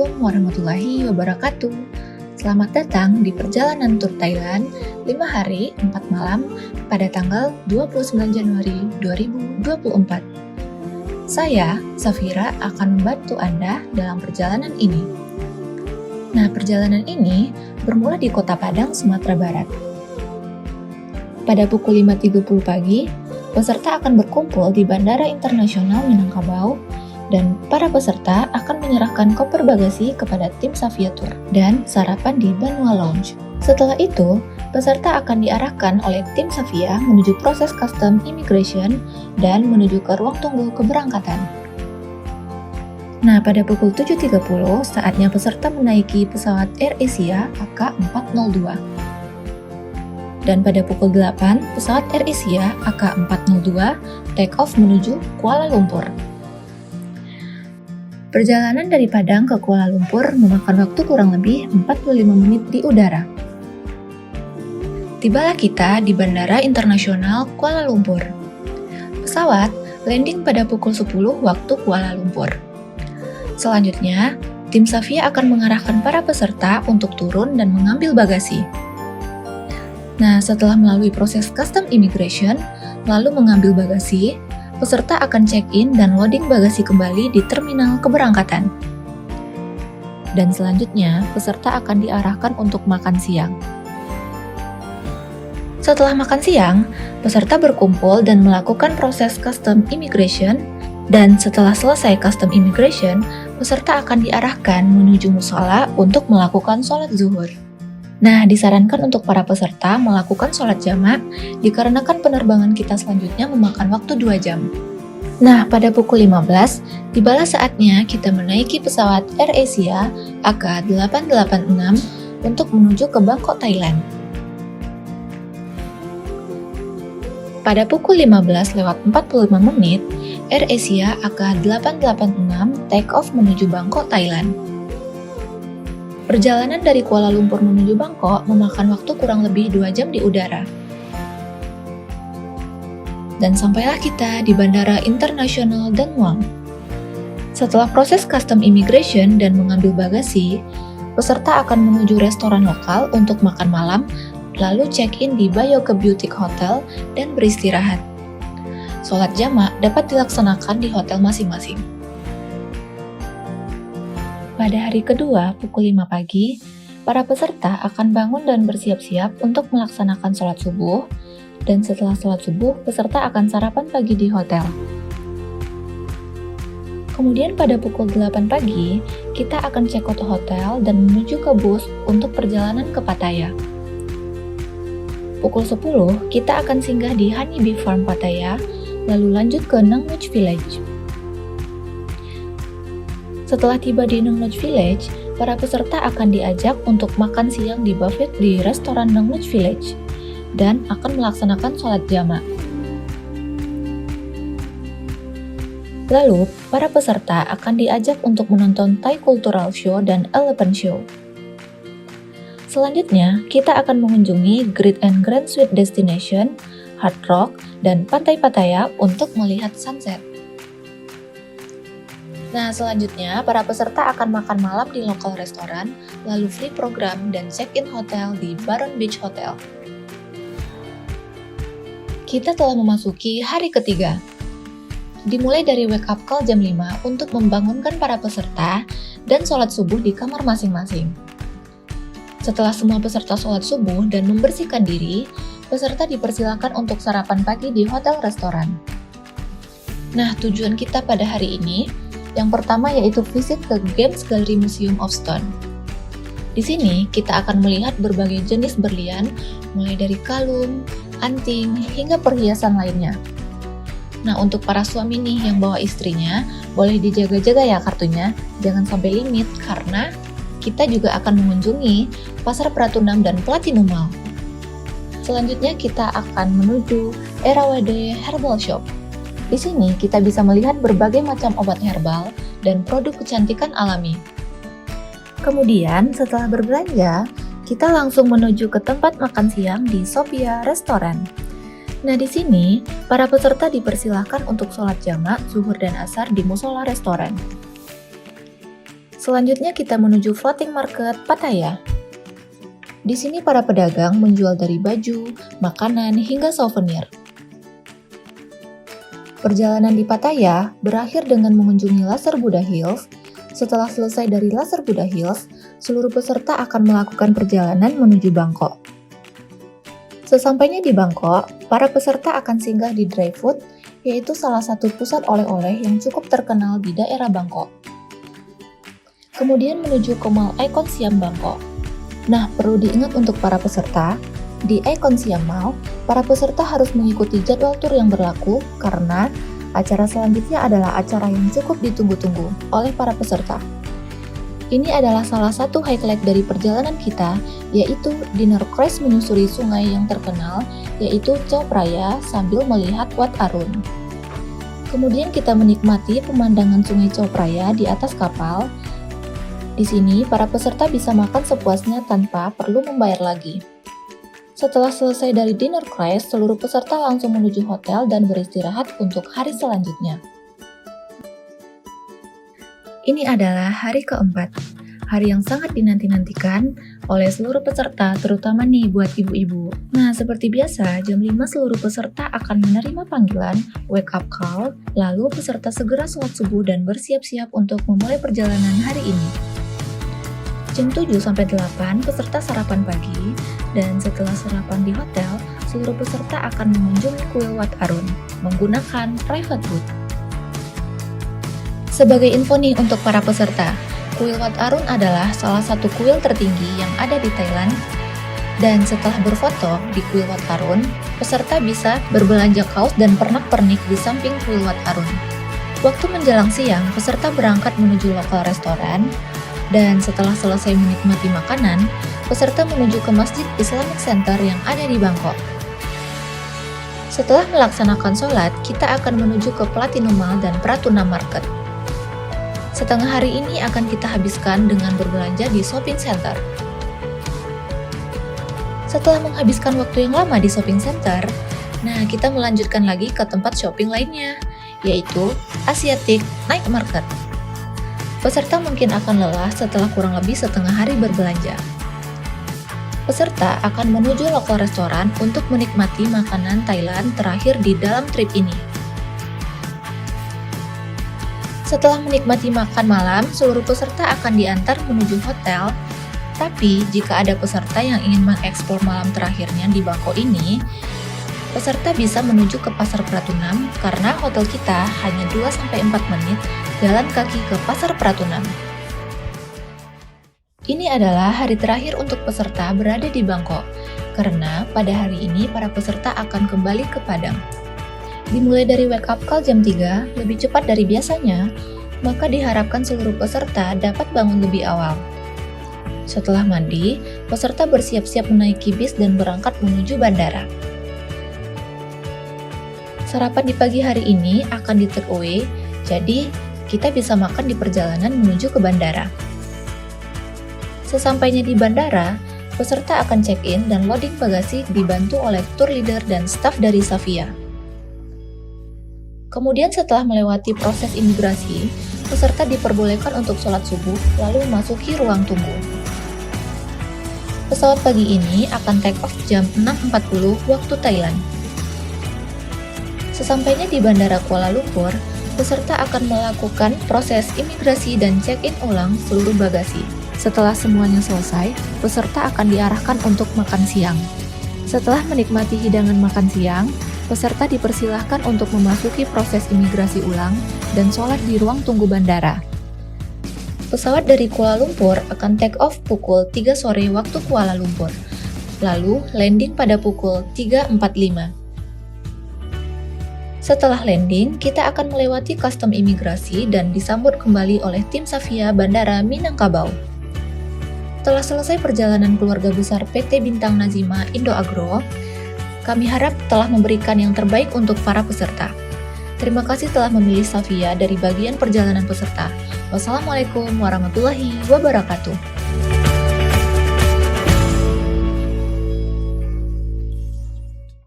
Assalamualaikum warahmatullahi wabarakatuh. Selamat datang di perjalanan tur Thailand 5 hari 4 malam pada tanggal 29 Januari 2024. Saya, Safira, akan membantu Anda dalam perjalanan ini. Nah, perjalanan ini bermula di Kota Padang, Sumatera Barat. Pada pukul 5.30 pagi, peserta akan berkumpul di Bandara Internasional Minangkabau dan para peserta akan menyerahkan koper bagasi kepada tim Savia Tour dan sarapan di Banua Lounge. Setelah itu, peserta akan diarahkan oleh tim Savia menuju proses custom immigration dan menuju ke ruang tunggu keberangkatan. Nah, pada pukul 7.30, saatnya peserta menaiki pesawat AirAsia AK-402. Dan pada pukul 8, pesawat AirAsia AK-402 take off menuju Kuala Lumpur. Perjalanan dari Padang ke Kuala Lumpur memakan waktu kurang lebih 45 menit di udara. Tibalah kita di Bandara Internasional Kuala Lumpur. Pesawat landing pada pukul 10 waktu Kuala Lumpur. Selanjutnya, tim Savia akan mengarahkan para peserta untuk turun dan mengambil bagasi. Nah, setelah melalui proses custom immigration, lalu mengambil bagasi, peserta akan check-in dan loading bagasi kembali di terminal keberangkatan. Dan selanjutnya, peserta akan diarahkan untuk makan siang. Setelah makan siang, peserta berkumpul dan melakukan proses custom immigration, dan setelah selesai custom immigration, peserta akan diarahkan menuju mushola untuk melakukan sholat zuhur. Nah, disarankan untuk para peserta melakukan sholat jamak dikarenakan penerbangan kita selanjutnya memakan waktu 2 jam. Nah, pada pukul 15, tibalah saatnya kita menaiki pesawat AirAsia AK-886 untuk menuju ke Bangkok, Thailand. Pada pukul 15:45 menit, AirAsia AK-886 take off menuju Bangkok, Thailand. Perjalanan dari Kuala Lumpur menuju Bangkok memakan waktu kurang lebih 2 jam di udara. Dan sampailah kita di Bandara Internasional Dan Muang. Setelah proses custom immigration dan mengambil bagasi, peserta akan menuju restoran lokal untuk makan malam, lalu check-in di Bayoke Boutique Hotel dan beristirahat. Sholat jamak dapat dilaksanakan di hotel masing-masing. Pada hari kedua, pukul 5 pagi, para peserta akan bangun dan bersiap-siap untuk melaksanakan sholat subuh, dan setelah sholat subuh, peserta akan sarapan pagi di hotel. Kemudian pada pukul 8 pagi, kita akan check out hotel dan menuju ke bus untuk perjalanan ke Pattaya. Pukul 10, kita akan singgah di Honey Bee Farm Pattaya, lalu lanjut ke Nang Nuch Village. Setelah tiba di Nang Nuch Village, para peserta akan diajak untuk makan siang di buffet di restoran Nang Nuch Village dan akan melaksanakan sholat jamak. Lalu, para peserta akan diajak untuk menonton Thai Cultural Show dan Elephant Show. Selanjutnya, kita akan mengunjungi Great and Grand Suite Destination, Hard Rock, dan Pantai Pattaya untuk melihat sunset. Nah, selanjutnya para peserta akan makan malam di lokal restoran, lalu free program dan check-in hotel di Baron Beach Hotel. Kita telah memasuki hari ketiga. Dimulai dari wake up call jam 5 untuk membangunkan para peserta dan sholat subuh di kamar masing-masing. Setelah semua peserta sholat subuh dan membersihkan diri, peserta dipersilakan untuk sarapan pagi di hotel restoran. Nah, tujuan kita pada hari ini yang pertama yaitu visit ke Games Gallery Museum of Stone. Di sini kita akan melihat berbagai jenis berlian, mulai dari kalung, anting, hingga perhiasan lainnya. Nah, untuk para suami nih yang bawa istrinya, boleh dijaga-jaga ya kartunya, jangan sampai limit karena kita juga akan mengunjungi Pasar Pratunam dan Platinum Mall. Selanjutnya kita akan menuju Erawade Herbal Shop. Di sini kita bisa melihat berbagai macam obat herbal dan produk kecantikan alami. Kemudian setelah berbelanja, kita langsung menuju ke tempat makan siang di Sophia Restaurant. Nah, di sini para peserta dipersilahkan untuk sholat jamak, zuhur dan asar di musola restoran. Selanjutnya kita menuju floating market Pattaya. Di sini para pedagang menjual dari baju, makanan, hingga souvenir. Perjalanan di Pattaya berakhir dengan mengunjungi Laser Buddha Hills. Setelah selesai dari Laser Buddha Hills, seluruh peserta akan melakukan perjalanan menuju Bangkok. Sesampainya di Bangkok, para peserta akan singgah di Dry Food, yaitu salah satu pusat oleh-oleh yang cukup terkenal di daerah Bangkok. Kemudian menuju ke Mall Icon Siam Bangkok. Nah, perlu diingat untuk para peserta, di Icon Siam Mall, para peserta harus mengikuti jadwal tur yang berlaku karena acara selanjutnya adalah acara yang cukup ditunggu-tunggu oleh para peserta. Ini adalah salah satu highlight dari perjalanan kita, yaitu dinner cruise menyusuri sungai yang terkenal, yaitu Chao Phraya sambil melihat Wat Arun. Kemudian kita menikmati pemandangan sungai Chao Phraya di atas kapal. Di sini, para peserta bisa makan sepuasnya tanpa perlu membayar lagi. Setelah selesai dari dinner cruise, seluruh peserta langsung menuju hotel dan beristirahat untuk hari selanjutnya. Ini adalah hari keempat, hari yang sangat dinanti-nantikan oleh seluruh peserta, terutama nih buat ibu-ibu. Nah, seperti biasa, jam 5 seluruh peserta akan menerima panggilan wake up call, lalu peserta segera sholat subuh dan bersiap-siap untuk memulai perjalanan hari ini. Jam 7-8 peserta sarapan pagi, dan setelah sarapan di hotel, seluruh peserta akan mengunjungi kuil Wat Arun menggunakan private boat. Sebagai info nih untuk para peserta, kuil Wat Arun adalah salah satu kuil tertinggi yang ada di Thailand, dan setelah berfoto di kuil Wat Arun, peserta bisa berbelanja kaos dan pernak-pernik di samping kuil Wat Arun. Waktu menjelang siang, peserta berangkat menuju lokal restoran, dan setelah selesai menikmati makanan, peserta menuju ke Masjid Islamic Center yang ada di Bangkok. Setelah melaksanakan sholat, kita akan menuju ke Platinum Mall dan Pratuna Market. Setengah hari ini akan kita habiskan dengan berbelanja di shopping center. Setelah menghabiskan waktu yang lama di shopping center, nah kita melanjutkan lagi ke tempat shopping lainnya, yaitu Asiatic Night Market. Peserta mungkin akan lelah setelah kurang lebih setengah hari berbelanja. Peserta akan menuju lokal restoran untuk menikmati makanan Thailand terakhir di dalam trip ini. Setelah menikmati makan malam, seluruh peserta akan diantar menuju hotel. Tapi, jika ada peserta yang ingin mengeksplor malam terakhirnya di Bangkok ini, peserta bisa menuju ke Pasar Pratunam karena hotel kita hanya 2-4 menit jalan kaki ke Pasar Pratunam. Ini adalah hari terakhir untuk peserta berada di Bangkok, karena pada hari ini para peserta akan kembali ke Padang. Dimulai dari wake up call jam 3, lebih cepat dari biasanya, maka diharapkan seluruh peserta dapat bangun lebih awal. Setelah mandi, peserta bersiap-siap menaiki bis dan berangkat menuju bandara. Sarapan di pagi hari ini akan di take away, jadi kita bisa makan di perjalanan menuju ke bandara. Sesampainya di bandara, peserta akan check-in dan loading bagasi dibantu oleh tour leader dan staf dari Savia. Kemudian setelah melewati proses imigrasi, peserta diperbolehkan untuk sholat subuh lalu memasuki ruang tunggu. Pesawat pagi ini akan take off jam 6.40 waktu Thailand. Sesampainya di Bandara Kuala Lumpur, peserta akan melakukan proses imigrasi dan check-in ulang seluruh bagasi. Setelah semuanya selesai, peserta akan diarahkan untuk makan siang. Setelah menikmati hidangan makan siang, peserta dipersilahkan untuk memasuki proses imigrasi ulang dan sholat di ruang tunggu bandara. Pesawat dari Kuala Lumpur akan take off pukul 3 sore waktu Kuala Lumpur, lalu landing pada pukul 3.45. Setelah landing, kita akan melewati custom imigrasi dan disambut kembali oleh tim Savia Bandara Minangkabau. Setelah selesai perjalanan keluarga besar PT Bintang Nazima Indo Agro, kami harap telah memberikan yang terbaik untuk para peserta. Terima kasih telah memilih Savia dari bagian perjalanan peserta. Wassalamualaikum warahmatullahi wabarakatuh.